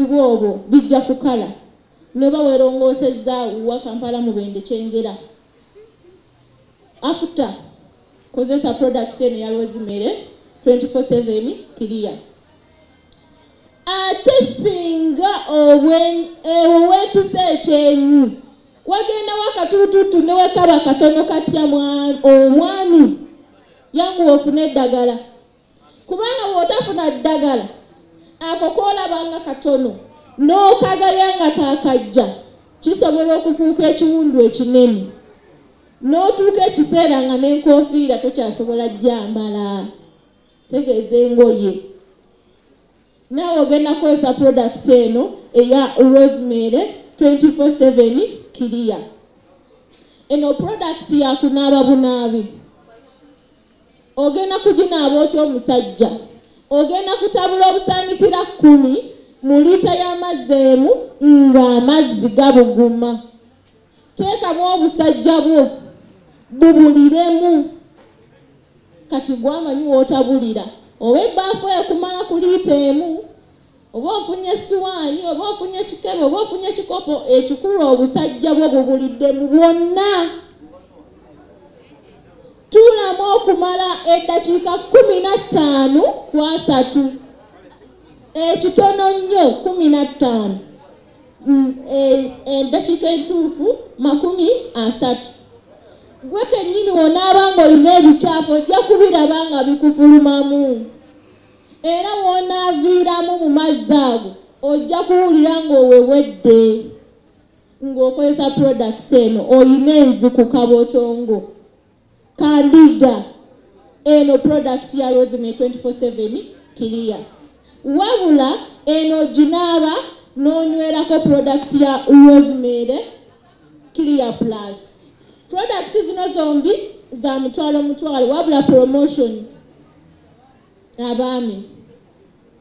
obwo bijja kukala noba werongoosezza wa Kampala Mubende Kyengera after kozesa product eno ya Rosemary 24/7 clear. Ate singa owepisa ekyenyi wagenda wakatututu ne wekaba katono katya omwami yangu ofune eddagala kubanga bw'otafuna ddagala ako koolabanga katono n'okagayanga kakajja kisobola okufuuka ekiwundu ekinene n'otuuka ekiseera nga n'enkofiira tokyasobola gyambala tegeeza engoye. Naawe ogenda kukozesa product eno eya Rosemary 24/7 clear. Eno product ya kunaaba bunaabi. Ogenda kuginaaba otya omusajja. Ogenda kutabula obusaanikira 10 mu lita y'amazzi emu nga amazzi gabuguma. Teekamu obusajja bwo bubuliremu. Kati gwamanyi wootabulira. Oba ebbaafu ekumala ku liita emu, oba ofunye essuwaani, oba ofunye ekikebe, oba ofunye ekikopo, ekikulu obusajja bwo bubuliddemu bwonna. Tuulamu okumala eddakiika 15 ku 3. Ekitono nnyo 15. Eddakiika entuufu 30. Gwe kennyini w'onaabanga olina ebikyafu ojja kubiraba nga bikufulumamu. Era w'onaaviiramu mu mazzi ago ojja kuwulira ng'owewedde ng'okozesa product eno oyina enzi ku kabotongo. Candida eno product ya Rosemary 24/7 clear. Wabula eno ginaaba n'onywerako product ya Rosemary clear plus. Product zino zombi za mutwalo wabula promotion abaami.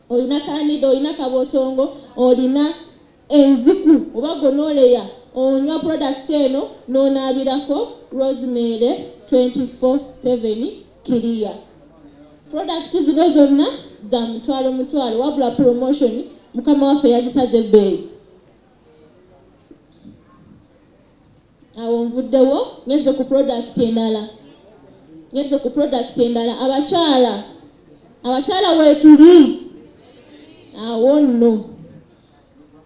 Olina Candida, olina kabotongo, olina enziku oba gonoleya onywa product eno n'onaabirako Rosemary 24/7 clear. Product zino zonna za mutwalo wabula promotion mukama waffe yagisaze ebbeeyi. Awo nvuddewo ngeze ku product endala. Abakyala weetuli awo nno.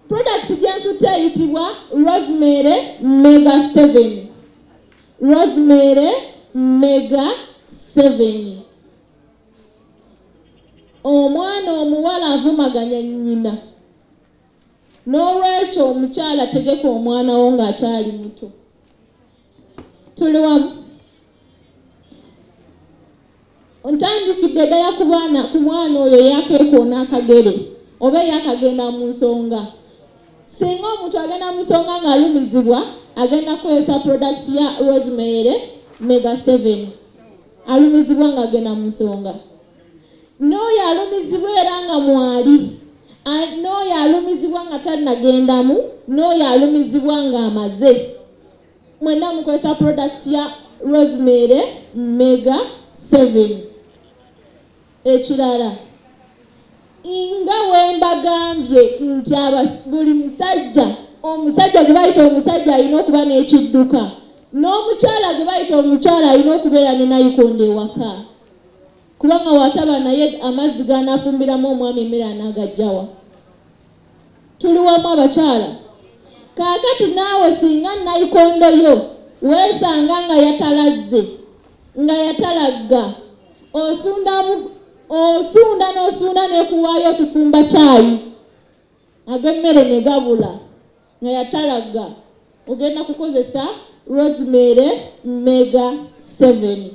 Product gyentutte eyitibwa Rosemary Mega 7. Rosemary Mega 7. Omwana omuwala avumaganya nnyina. N'olwekyo omukyala tegeka omwana wo ng'akyali muto. Tuli wamu. Ntandikidde ddala ku mwana oyo yakeekoona akagere oba yakagenda mu nsonga. Singa omuntu agenda mu nsonga ng'alumizibwa agenda kukozesa product ya Rosemary Mega 7. Alumizibwa ng'agenda mu nsonga. N'oyo alumizibwa era nga mwali. N'oyo alumizibwa nga tannagendamu. N'oyo alumizibwa ng'amaze. Mwenna mukozesa product ya Rosemary Mega 7. Ekirala nga wembagambye nti buli omusajja gwe bayita omusajja alina okuba n'ekidduka, n'omukyala gwe bayita omukyala alina okubeera ne nayikondo ewaka, kubanga wataba naye amazzi g'anaafumbiramu omwami emmere anaagajjawa. Tuli wamu abakyala. Kaakati naawe singa nayikondo yo weesanga nga yatalazze nga yatalagga osunda n'ekuwaayo otufumba caayi ag'emmere ne gabula nga yatalagga, ogenda kukozesa Rosemary Mega 7.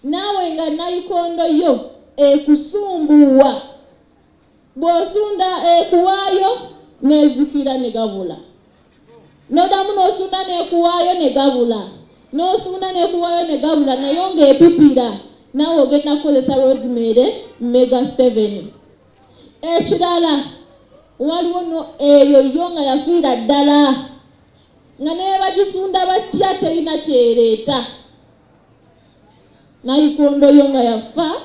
Naawe nga nayikondo yo ekusumbuwa, bw'osunda ekuwaayo n'ezikira ne gabula, n'odamu n'osunda n'ekuwaayo ne gabula, n'osunda n'ekuwaayo ne gabula nayo ng'epipira, naawe ogenda kukozesa Rosemary Mega 7. Ekirala waliwo eyo yo nga yafiira ddala nga naye bagisunda batya terina kyereeta. Nayikondo yo nga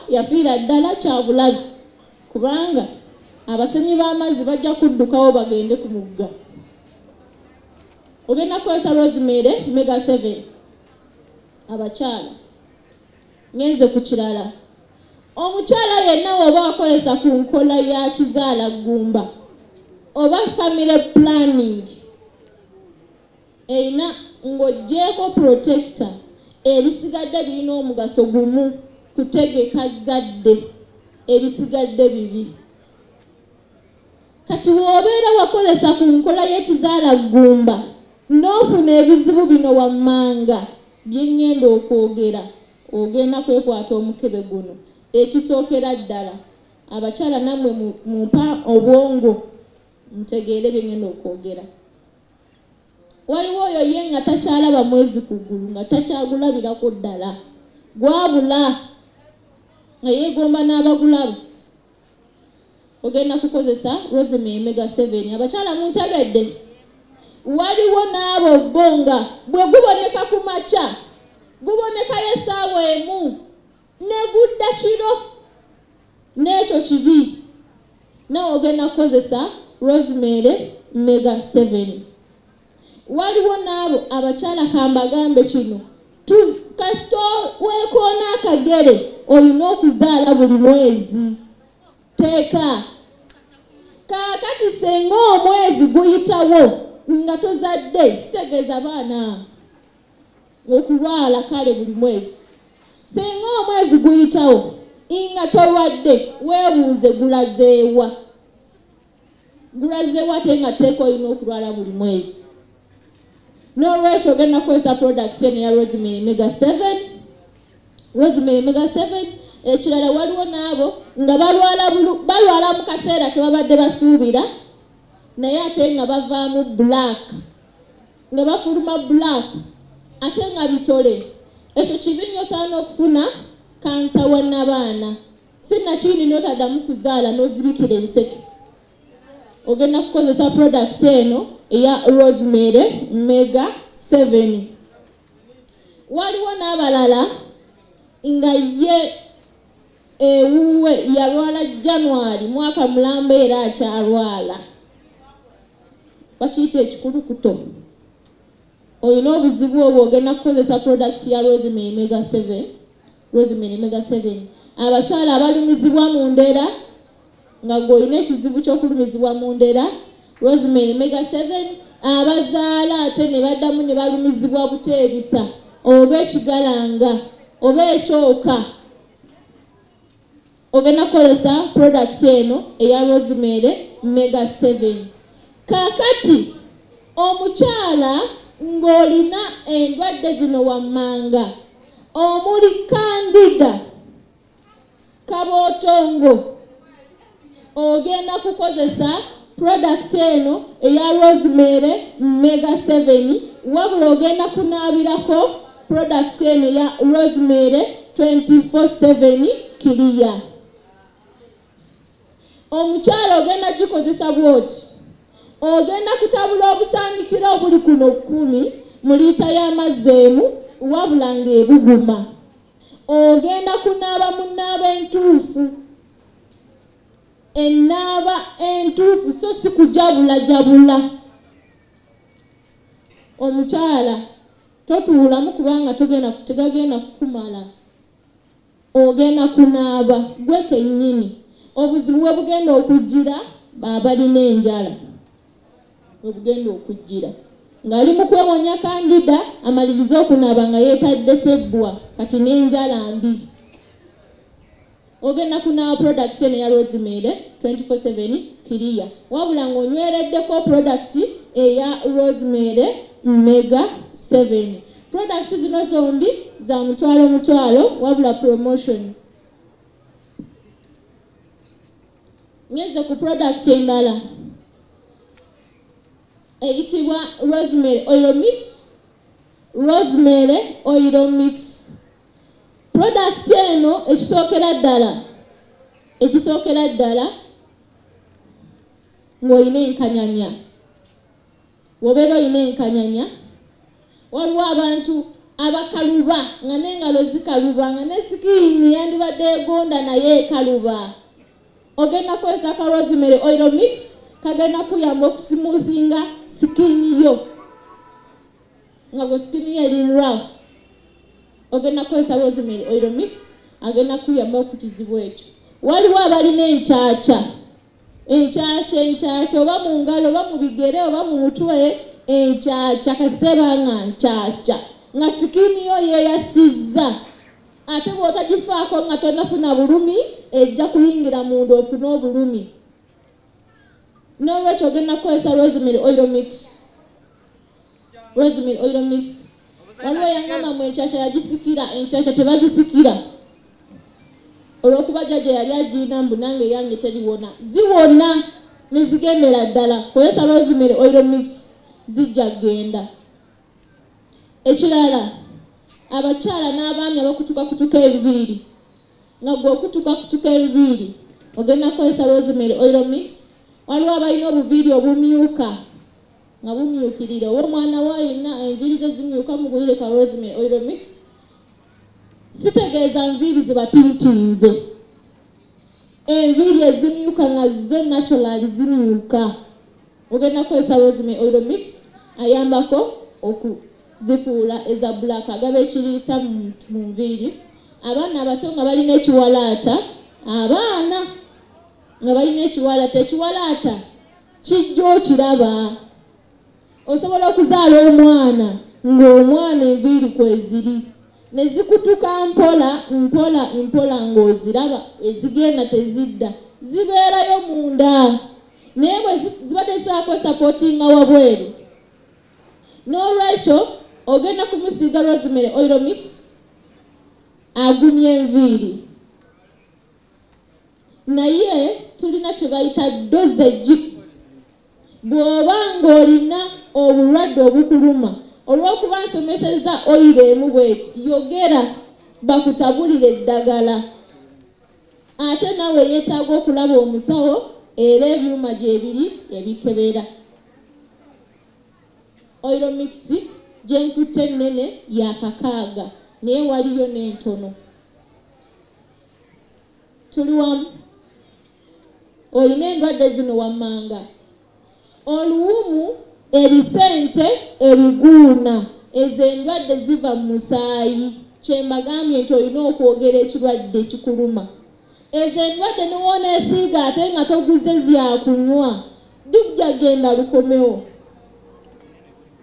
yafiira ddala kyabulabi kubanga abasenyi b'amazzi bajja kuddukawo bagende ku mugga. Ogenda kukozesa Rosemary Mega 7 abakyala. Ngenze ku kirala. Omukyala yenna oba akozesa ku nkola ya kizaala ggumba oba family planning eina ng'oggyeko protector ebisigadde birina omugaso gumu kutegeka zadde ebisigadde bibi. Kati w'obeera wakozesa ku nkola y'ekizaala ggumba n'ofuna ebizibu bino wammanga bye ngenda okwogera ogenda kwekwata omukebe guno. Ekisookera ddala abakyala nammwe mumpa obwongo ntegeere bye ngenda okwogera. Waliwo oyo ye nga takyalaba mwezi ku ggulu nga takyagulabirako ddala gwabula nga yeegomba n'abagulaba. Ogenda kukozesa Rosemary Mega 7 abakyala muntegedde. Waliwo n'abo bonga bwe guboneka ku makya gubonekayo essaawa emu negudda kiro n'ekyo kibi. Nawe ogenda kukozesa Rosemary Mega 7. Waliwo n'abo abakyala kambagambe kino kasito weekoona akagere olina okuzaala buli mwezi. Teeka kaakati senga omwezi guyitawo nga tozadde kitegeeza baana okulwala kale buli mwezi. Senga omwezi guyitawo nga tolwadde weebuuze gulazeewa ate nga teeka olina okulwala buli mwezi. N'olwekyo ogenda kukozesa product eno ya Rosemary Mega 7. Rosemary Mega 7 ekirala waliwo n'abo nga balwala mu kaseera ke babadde basuubira naye ate nga bavaamu black nga bafuluma black ate nga bitole. Ekyo kibi nnyo osaana okufuna kansa wannabaana sinnakindi n'otaddamu kuzaala n'ozibikira enseke. Ogenda kukozesa product eno eya Rosemary Mega 7. Waliwo n'abalala nga ye ewuwe yalwala January mwaka mulamba era akyalwala bakiyita ekikulukuto. Olina obuzibu obwo ogenda kukozesa product ya Rosemary Mega 7. Rosemary Mega 7 abakyala abalumizibwa mu ndera nga gwoyina ekizibu ky'okulumizibwa mu ndera Rosemary Mega 7. Abazaala ate ne baddamu ne balumizibwa buteebisa oba ekigalanga oba ekyoka ogenda kukozesa product eno eya Rosemary Mega 7. Kaakati omukyala ng'olina endwadde zino wammanga omuli Candida, kabootongo, ogenda kukozesa product eno eya Rosemary Mega 7 wabula ogenda kunaabirako product eno ya Rosemary 24/7 kiriya. Omukyala ogenda gikozesa bwoti ogenda kutabula obusaanikiro obuli kuno 10 mu liita y'amazzi emu wabula ng'ebuguma. Ogenda kunaaba mu nnaaba entuufu ennaaba entuufu so si kujabula. Omukyala totuulamu kubanga tegagenda kukumala. Ogenda kunaaba gwe kennyini. Obuzibu bwe bugenda okujjira baabalina enjala bugenda okujjira ng'ali mu kwewonya Candida amaliriza okunaaba nga yeetaddeko ebbwa kati n'enjala mbi. Ogenda kunaaba product eno ya Rosemary 24/7 kiriya wabula ng'onywereddeko product eya Rosemary Mega 7. Product zino zombi za mutwalo wabula promotion. Ngeze ku product endala eyitibwa Rosemary Oil Mix. Rosemary Oil Mix product eno ekisookera ddala ng'olina enkanyanya. Wobeera olina enkanyanya waliwo abantu abakaluba nga n'engalo zikaluba nga ne sikiini yandibadde egonda naye ekaluba. ogenda kozesa ka rosemary oil mix kagenda kuyamba okusimuuthinga skin yo nga skin yo eri rough. Ogenda kozesa rosemary oil mix agenda kuyamba okukizibu ekyo. Waliwo abalina enkyakya oba mu ngalo oba mu bigere oba mu mutwe, enkyakya kasiteba nga nkyakya nga sikini yo yeyasizza, ate bw'otagifaako nga tonafuna bulumi ejja kuyingira munda ofune obulumi. N'olwekyo ogenda kukozesa rosemary oil mix. Waliwo yangamba mu enkyakya yagisikira, enkyakya tebazisikira olw'okuba jjajja yali agirina mbu nange yange teriwona. Ziwona ne zigendera ddala. Kozesa rosemary oil mix zijja genda. Ekirala, abakyala n'abaami abakutukakutuka enviiri nga gwe okutukakutuka enviiri ogenda kukozesa rosemary oil mix. Waliwo abalina obuviiri obumyuka nga bumyukirire, oba omwana wayina enviiri ze zimyuka mugulire ka rosemary oil mix. Sitegeeza nviiri zibatintinze, enviiri ezimyuka nga zo natural zimyuka. Ogenda kukozesa rosemary oil mix ayambako okuzifuula eza black agaba ekiriisa mu nviiri. Abaana abato nga balina ekiwalaata, ekiwalaata kijja okiraba. Osobola okuzaala omwana ng'omwana enviiri kweziri ne zikutuka mpola ng'oziraba, ezigenda tezidda, zibeerayo munda naye bwe ziba tezisaako supportinga wabweru. N'olwekyo ogenda kumusiiga rosemary oil mix agumya enviiri. Naye tulina kye bayita dosage. Bw'oba ng'olina obulwadde obukuluma, olw'okuba nsomeseza oil emu bweti, yogera bakutabulire eddagala. Ate nawe yeetaaga okulaba omusawo era ebyuma gyebiri ebikebera. Oil mix gyenkutte ennene ya 6 naye waliyo n'entono. Tuli wamu? Olina endwadde zino wammanga. Oluwumu, ebisente, ebiguuna, ezo endwadde ziva mu musaayi. Kyembagambye nti olina okwogera ekirwadde ekikuluma. Ezo endwadde niwooneesiiga ate nga toguze zyakunywa, dijja genda lukomewo.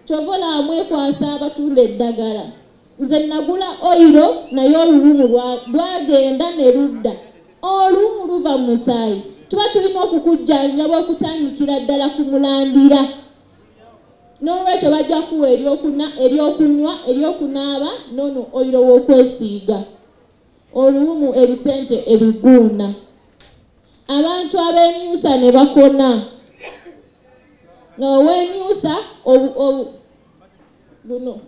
Kyova olaba mwekwasa abatunda eddagala. Nze nagula oyiro naye oluwumu lwagenda ne ludda. Oluwumu luva mu musaayi. Tuba tulina okukujjanjaba okutandikira ddala kumulandira. N'olwekyo bajja kuwa eryokunywa, eryokunaaba, nono oyiro w'okwesiiga. Oluwumu, ebisente, ebiguuna. Abantu ab'emyusa ne bakona. Nga ow'emyusa luno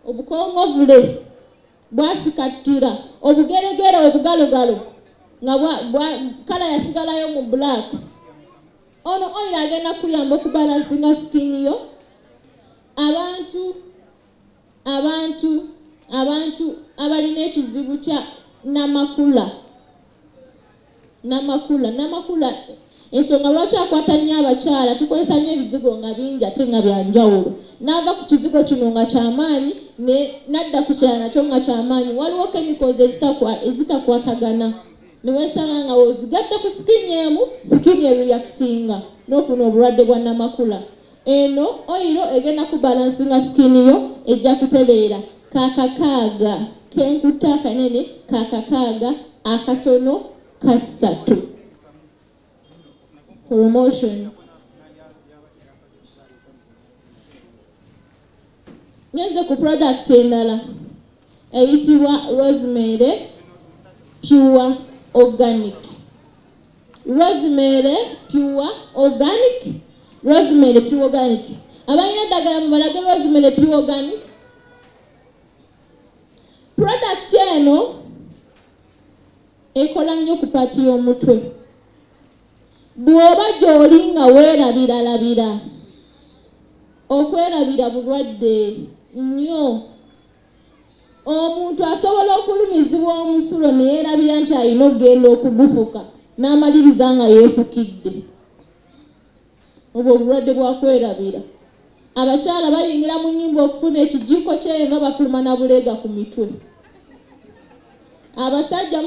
obukongovule bwasikattira, obugeregere, obugalogalo nga kala yasigalayo mu black. Ono oil agenda kuyamba okubalansinga skin yo. Abantu abalina ekizibu kya namakula. Ensonga lwaki akwata nnyo abakyala, tukozesa nnyo ebizigo nga bingi ate nga byanjawulo. N'ava ku kizigo kino nga kyamaanyi n'adda ku kirala nakyo nga kyamaanyi. Waliwo chemicals ezitakwatagana. Niwesanga nga ozigatta ku skin emu, skin reactinga n'ofuna obulwadde bwa namakula. Eno oyiro egenda kubalansinga skin yo, ejja kutereera. Kakakaaga kenkuta akanene, kakakaaga akatono kasatu. Promotion. Nyenze ku product endala eyitibwa rosemary pure organic. Rosemary pure organic. Abalina eddagala mubalage rosemary pure organic. Product eno ekola nnyo ku paati y'omutwe. Bw'oba gy'oli nga weerabiralabira, okwerabira bulwadde nnyo. Omuntu asobola okulumizibwa omusulo ne yeerabira nti alina okugenda okugufuka. n'amaliriza nga yeefukidde. Obwo obulwadde bwa kwerabira. Abakyala bayingira mu nnyumba okufuna ekijiiko ky'enva nga bafuluma na buleega ku mitwe. Abasajja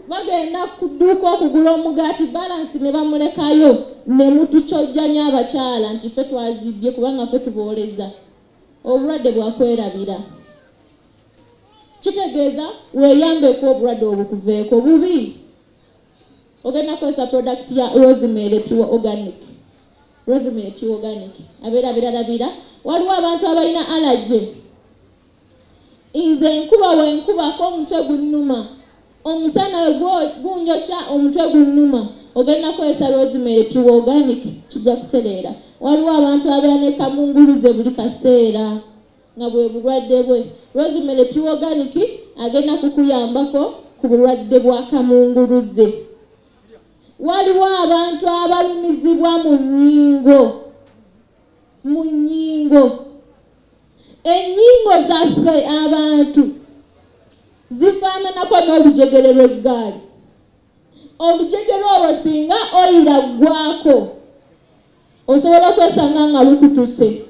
bagenda ku dduuka okugula omugaati balansi ne bamulekayo ne mutucojjanya abakyala nti ffe twazibye kubanga ffe tubooleza. Obulwadde bwa kwerabira. Kitegeeza weeyambeeko obulwadde obukuveeko bubi. Ogenda kukozesa product ya Rosemary Pure Organic. Rosemary Pure Organic. Abeera biralabira. Waliwo abantu abalina allergy. Nze enkuba wenkubako omutwe gunnuma. Omusana gunjokya omutwe gunnuma. Ogenda kukozesa Rosemary Pure Organic kijja kutereera. Waliwo abantu abeera ne kamunguluze buli kaseera nga bwe bulwadde bwe. Rosemary Pure Organic agenda kukuyambako ku bulwadde bwa kamunguluze. Waliwo abantu abalumizibwa mu nnyingo. Ennyingo zaffe abantu zifaananako n'olujegere lw'eggaali. Olujegere olwo singa oyira ggwako osobola okwesanga nga lukutuse.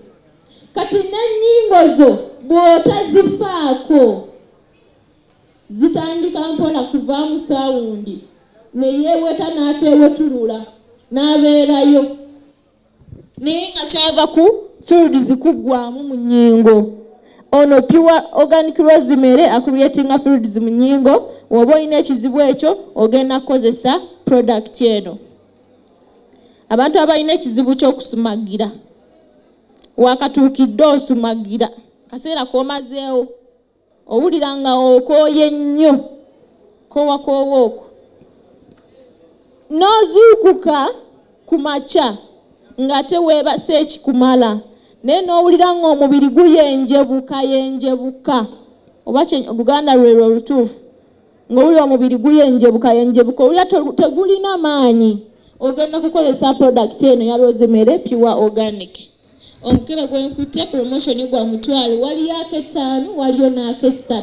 Kati n'ennyingo zo bw'otazifaako zitandika mpola kuvaamu saawundi ne yeeweta n'ateewetulula n'abeerayo naye nga kyava ku fluids kuggwaamu mu nnyingo. Ono Pure Organic Rosemary acreatinga fluids mu nnyingo. Woba olina ekizibu ekyo ogenda kukozesa product eno. Abantu abalina ekizibu ky'okusumagira wakatuukidde osumagira kaseera k'omazeewo owulira nga okooye nnyo koowakoowa okwo n'ozuukuka ku makya nga teweebase ekikumala naye n'owulira nga omubiri guyenjebuka oba Luganda lwe olutuufu ng'owulira omubiri guyenjebuka owulira tegulina maanyi ogenda kukozesa product eno ya Rosemary Pure Organic. Omukebe gwenkutte promotion gwa mutwalo waliyo ake5 waliyo n'ake3.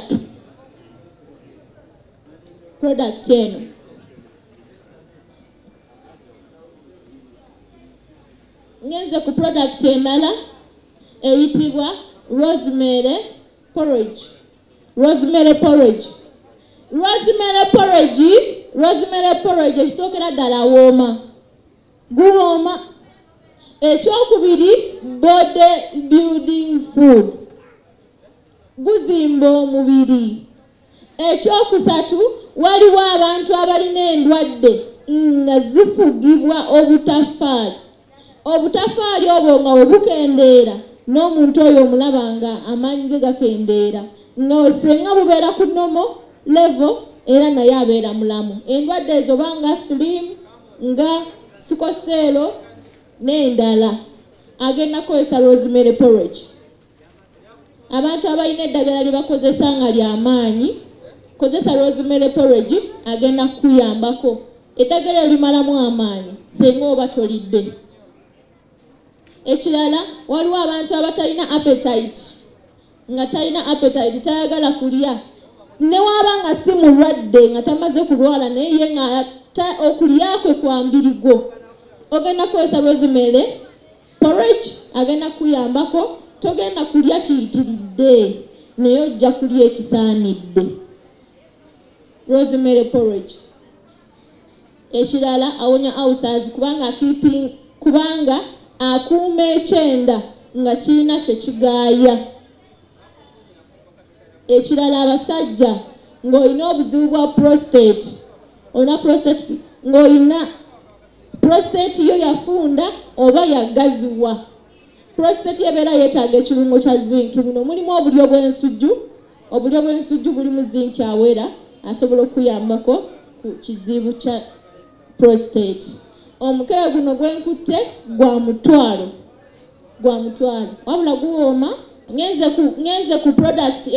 Product eno ngenze ku product endala eyitibwa Rosemary Porridge. Rosemary Porridge ekisookera ddala guwooma. Ekyokubiri body building food guzimba omubiri. Ekyokusatu waliwo abantu abalina endwadde nga zifugibwa obutafaali obwo nga webukendeera n'omuntu oyo omulaba nga amaanyi ge gakendeera nga senga bubeera ku normal level era naye abeera mulamu. Endwadde ezo banga slim nga sikoseero n'endala agenda kukozesa Rosemary Porridge. Abantu abalina eddagala lye bakozesa nga ly'amaanyi kozesa Rosemary Porridge agenda kukuyambako. Eddagala limalamu amaanyi senga oba tolidde. Ekirala waliwo abantu abatalina appetite nga talina appetite tayagala kulya newaaba nga si mulwadde nga tamaze kulwala naye nga okulyakwe kwambirigo ogenda kukozesa Rosemary Porridge agenda kuyambako. Togenda kulya kiyitiridde naye ojja kulya ekisaanidde. Rosemary Porridge. Ekirala awonya ulcers kubanga akuuma ekyenda nga kirina kye kigaaya. Ekirala abasajja ng'olina obuzibu bwa prostate ng'olina prostate yo yafunda oba yagaziwa. Prostate ebeera yeetaaga ekirungo kya zinc. Buno mulimu obulyo bw'ensujju bulimu zinc awera asobola okuyambako ku kizibu kya prostate. Omukebe guno gwenkutte gwa mutwalo wabula guwooma. Ngenze ku product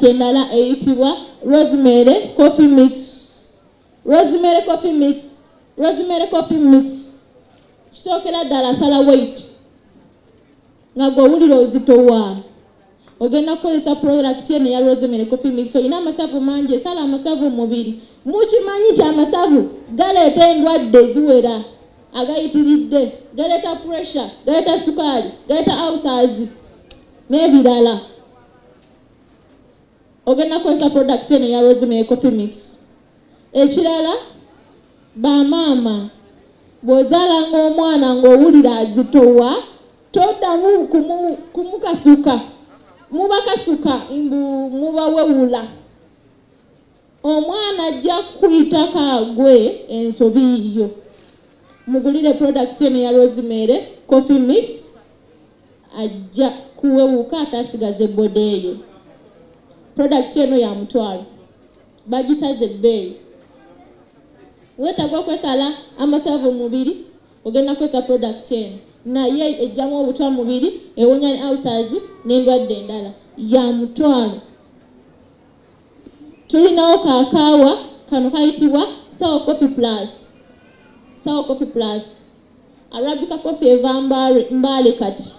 endala eyitibwa Rosemary Coffee Mix. Kisookera ddala sala weight nga gw'owulira ozitowa ogenda kukozesa product eno ya rosemary coffee mix. Olina amasavu mangi, esala amasavu mubiri. Mukimanyi nti amasavu galeeta endwadde eziwera agayitiridde, galeeta pressure, galeeta sukaali, galeeta ulcers n'ebirala. Ogenda kukozesa product eno ya rosemary coffee mix. Ekirala, bamaama bw'ozaalanga omwana ng'owulira azitowa, toddamu kumukasuka, mubakasuka mubawewula. Omwana ajja kuyita kaagwe ensobi yiyo. Mugulire product eno ya rosemary coffee mix, ajja kuwewuka atasigaze bode ye. Product eno ya mutwalo, bagisaze ebbeeyi. Wetagwa kwesala amasavu mubiri, ogenda kwesa product eno. Naye ejjamu obutwa mubiri, ewonya ulcers n'endwadde endala, ya mutwalo. Tulinawo kakaawa, kano kayitibwa Sour Coffee Plus. Sour Coffee Plus. Arabica coffee eva mbale kati.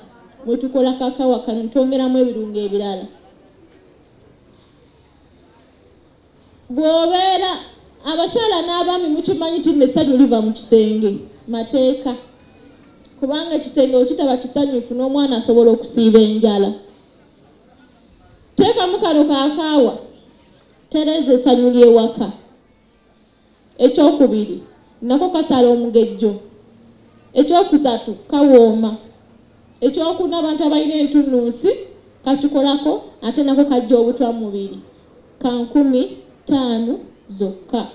Mwetukola kakaawa kano twongeramu ebirungo ebirala. Bw'obeera abakyala n'abaami mukimanyi nti essanyu liva mu kisenge, mateeka. Kubanga ekisenge okitaba kisanyufu n'omwana asobola okusiiba enjala. Teekamu kano kakaawa, tereeza essanyu ly'ewaka. Ekyokubiri, nako kasala omugejjo. Ekyokusatu, kawooma. Ekyokuna abantu abalina entunnunsi, kakikolako ate nako kajja obutwa mubiri. Ka 15 zokka.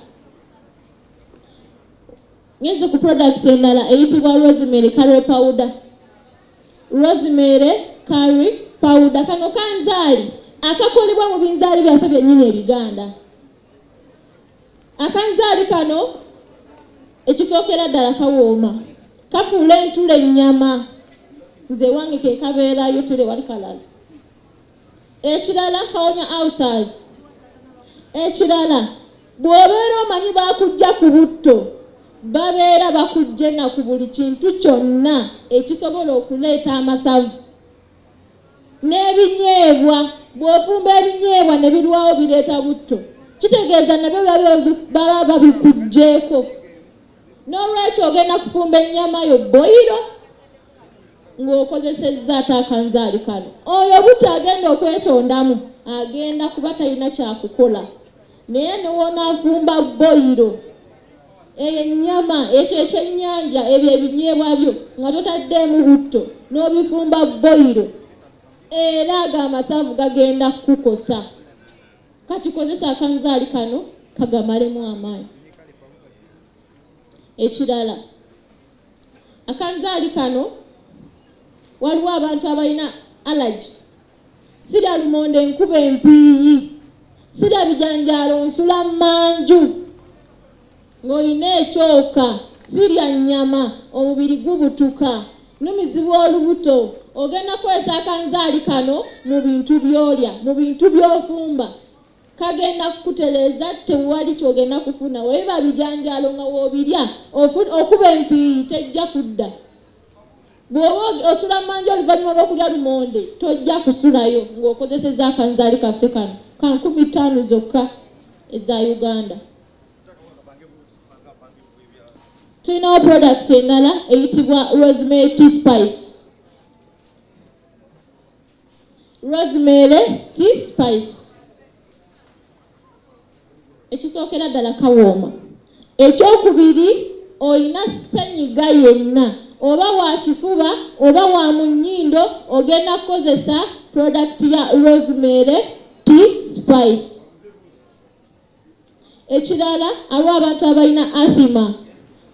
Ngeze ku product endala eyitibwa rosemary curry powder. Rosemary curry powder kano kanzaali akakolebwa mu binzaali byaffe byennyini ebiganda. Akanzaali kano ekisookera ddala kawooma, kafuula entula ennyama. Nze wange ke kabeerayo tule wali kalala. Ekirala kawonya ulcers. Ekirala bw'obeera omanyi baakujja ku butto, babeera bakujje na ku buli kintu kyonna ekisobola okuleeta amasavu n'ebinyeebwa. Bw'ofumba ebinyeebwa ne birwawo bireeta butto, kitegeeza nabyo baba babikujjeeko. N'olwekyo ogenda kufumba ennyama yo boyiro ng'okozesezza ate akanzaali kano. Oyo butto agenda okwetondamu, agenda kuba talina kyakukola. Naye n'onaafumba boyiro, eyo ennyama, ekyo ekyennyanja, ebyo ebinyeebwa byo nga totaddeemu butto, n'obifumba boyiro, era ago amasavu gagenda kukukosa. Kati kozesa akanzaali kano kagamalemu amaanyi. Ekirala, akanzaali kano waliwo abantu abalina allergy. Sirya lumonde enkuba empiiyi, sirya bijanjaalo nsula manju, ng'olina ekyoka, sirya nnyama, omubiri gubutuka, numizibwa olubuto. Ogenda kwesa akanzaali kano mu bintu by'olya, mu bintu by'ofumba. Kagenda kukutereeza tewali kyogenda kufuna. Webiba bijanjaalo nga woobirya okuba empiiyi tejja kudda. Bw'oba osula manju oluvannyuma lw'okulya lumonde tojja kusulayo ng'okozesezza akanzaali kaffe kano. Ka 15 zokka eza Uganda. Tulinawo product endala eyitibwa rosemary tea spice. Rosemary tea spice. Ekisookera ddala kawooma. Ekyokubiri, olina ssenyiga yenna, oba wa kifuba oba wa mu nnyindo, ogenda kukozesa product ya rosemary tea spice. Ekirala, aliwo abantu abalina asthma,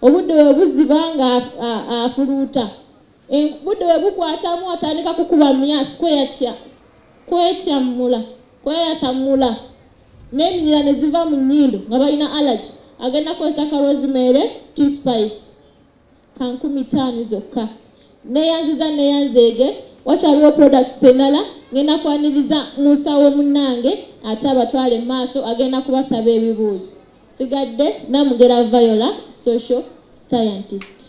obudde bwe buziba nga afuluuta, budde bwe bukwatamu atandika kukuba myasi, kweyasamula n'eminyira ne ziva mu nnyindo nga balina allergy, agenda kukozesa ka rosemary tea spice. Ka 15 zokka. Neyanzeege wakyaliwo products endala ngenda kwaniriza musawo munnange ate abatwale mu maaso agenda kubasaba ebibuuzo. Sigadde Namugera Viola, social scientist.